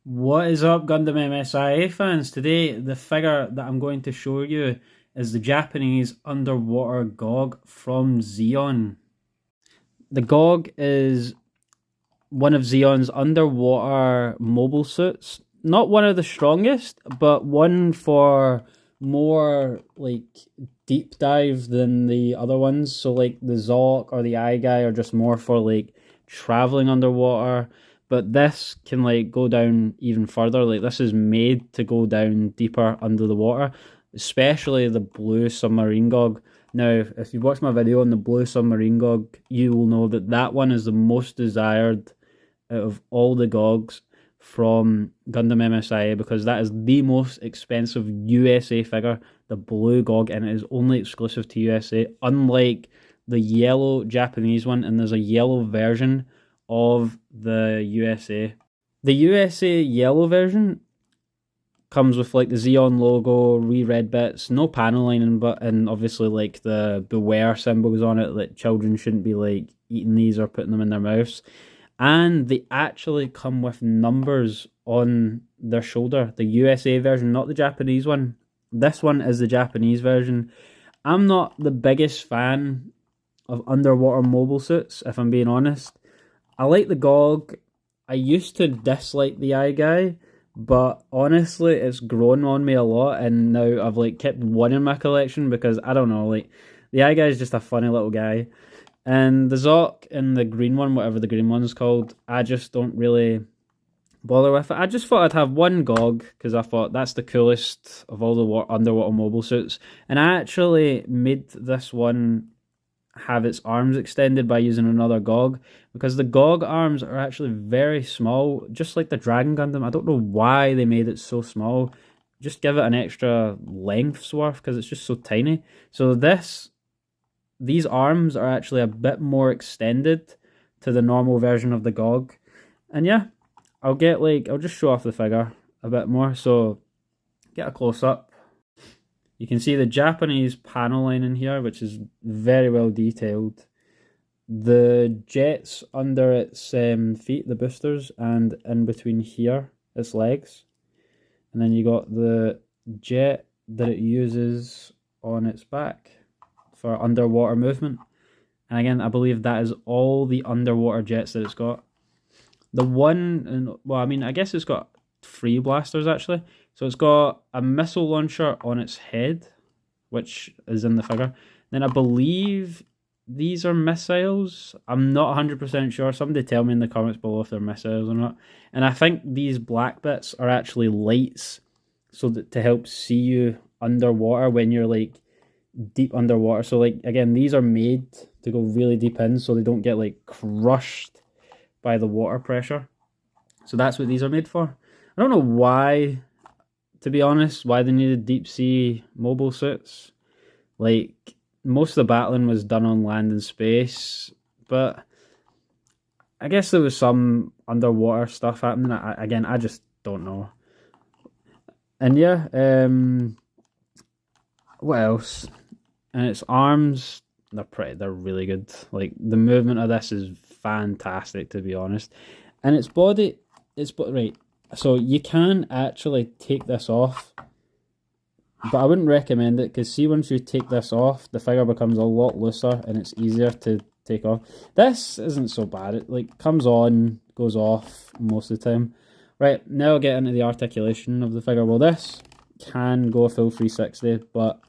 What is up, Gundam MSIA fans? Today, the figure that I'm going to show you is the Japanese underwater GoGG from Zeon. The GoGG is one of Zeon's underwater mobile suits. Not one of the strongest, but one for more like deep dive than the other ones. So like the Zoc or the Eye Guy are just more for like traveling underwater. But this can like go down even further. Like this is made to go down deeper under the water, especially the blue submarine GoGG. Now, if you've watched my video on the blue submarine GoGG, you will know that that one is the most desired out of all the GoGGs from Gundam MSIA because that is the most expensive USA figure, the blue GoGG, and it is only exclusive to USA, unlike the yellow Japanese one, and there's a yellow version of the USA. The USA yellow version comes with like the Zeon logo, re-red bits, no panel lining, and obviously like the beware symbols on it that children shouldn't be like eating these or putting them in their mouths. And they actually come with numbers on their shoulder. The USA version, not the Japanese one. This one is the Japanese version. I'm not the biggest fan of underwater mobile suits, if I'm being honest. I like the GoGG. I used to dislike the Eye Guy, but honestly, it's grown on me a lot, and now I've like kept one in my collection because I don't know, like the Eye Guy is just a funny little guy. And the Zoc and the green one, whatever the green one's called, I just don't really bother with it. I just thought I'd have one GoGG because I thought that's the coolest of all the underwater mobile suits. And I actually made this one have its arms extended by using another GoGG because the GoGG arms are actually very small, just like the Dragon Gundam. I don't know why they made it so small. Just give it an extra length's worth because it's just so tiny. So these arms are actually a bit more extended to the normal version of the GoGG. And yeah, I'll just show off the figure a bit more. So get a close up. You can see the Japanese panel line in here, which is very well detailed. The jets under its feet, the boosters, and in between here, its legs. And then you got the jet that it uses on its back for underwater movement. And again, I believe that is all the underwater jets that it's got. The one, well, I mean, I guess it's got 3 blasters actually. So it's got a missile launcher on its head, which is in the figure. Then I believe these are missiles. I'm not 100% sure. Somebody tell me in the comments below if they're missiles or not. And I think these black bits are actually lights, so that to help see you underwater when you're like deep underwater. So like again, these are made to go really deep in so they don't get like crushed by the water pressure. So that's what these are made for. I don't know why, to be honest, why they needed deep sea mobile suits. Like most of the battling was done on land and space, but I guess there was some underwater stuff happening. I just don't know. And yeah, what else? And its arms, they're really good. Like the movement of this is fantastic, to be honest. And its body, right. So you can actually take this off, but I wouldn't recommend it because see, once you take this off, the figure becomes a lot looser and it's easier to take off. This isn't so bad. It like comes on, goes off most of the time. Right, now I'll get into the articulation of the figure. Well, this can go a full 360, but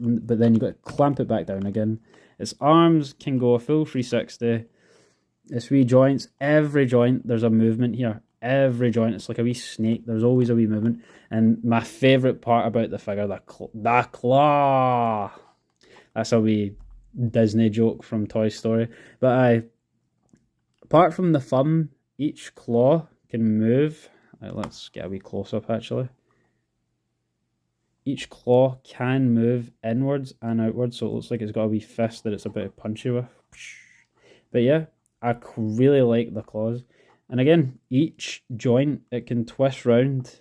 then you've got to clamp it back down again. Its arms can go a full 360. Its wee joints, every joint, there's a movement here. Every joint, it's like a wee snake. There's always a wee movement. And my favourite part about the figure, the claw. That's a wee Disney joke from Toy Story. But apart from the thumb, each claw can move. Right, let's get a wee close up actually. Each claw can move inwards and outwards, so it looks like it's got a wee fist that it's a bit punchy with. But yeah, I really like the claws. And again, each joint, it can twist round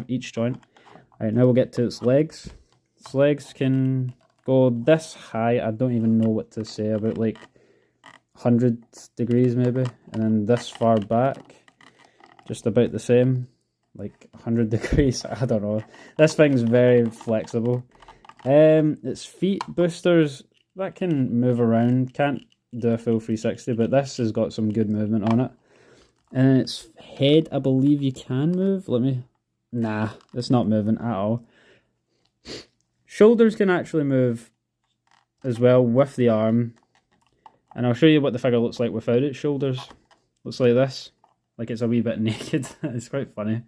each joint. All right, now we'll get to its legs. Its legs can go this high. I don't even know what to say, about like 100 degrees maybe. And then this far back, just about the same. like 100 degrees. I don't know. This thing's very flexible. Its feet boosters, that can move around. Can't do a full 360, but this has got some good movement on it. And then its head, I believe you can move. Nah, it's not moving at all. Shoulders can actually move as well with the arm. And I'll show you what the figure looks like without its shoulders. Looks like this. Like it's a wee bit naked. It's quite funny.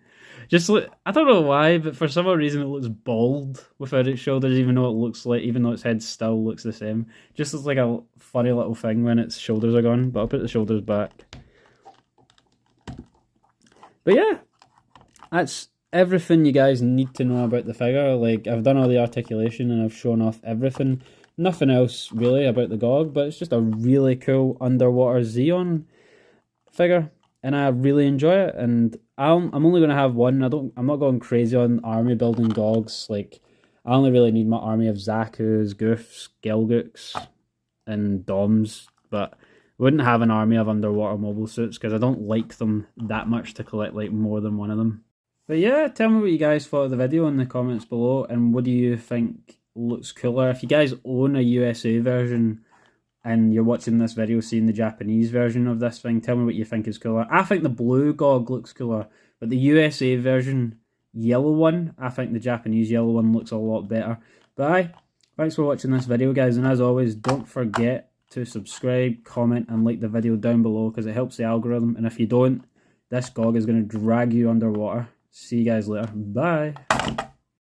Just look, I don't know why, but for some reason it looks bald without its shoulders, even though its head still looks the same. Just looks like a funny little thing when its shoulders are gone. But I'll put the shoulders back. But yeah, that's everything you guys need to know about the figure. Like, I've done all the articulation and I've shown off everything. Nothing else really about the GoGG, but it's just a really cool underwater Zeon figure, and I really enjoy it. And I'm only going to have one. I'm not going crazy on army building GoGGs. Like, I only really need my army of Zaku's, Goofs, Gelgooks, and Doms, but wouldn't have an army of underwater mobile suits because I don't like them that much to collect like more than one of them. But yeah, tell me what you guys thought of the video in the comments below, and what do you think looks cooler? If you guys own a USA version and you're watching this video seeing the Japanese version of this thing, tell me what you think is cooler. I think the blue GoGG looks cooler, but the USA version yellow one, I think the Japanese yellow one looks a lot better. But aye, thanks for watching this video guys, and as always, don't forget to subscribe, comment and like the video down below because it helps the algorithm, and if you don't, this GoGG is going to drag you underwater. See you guys later. Bye.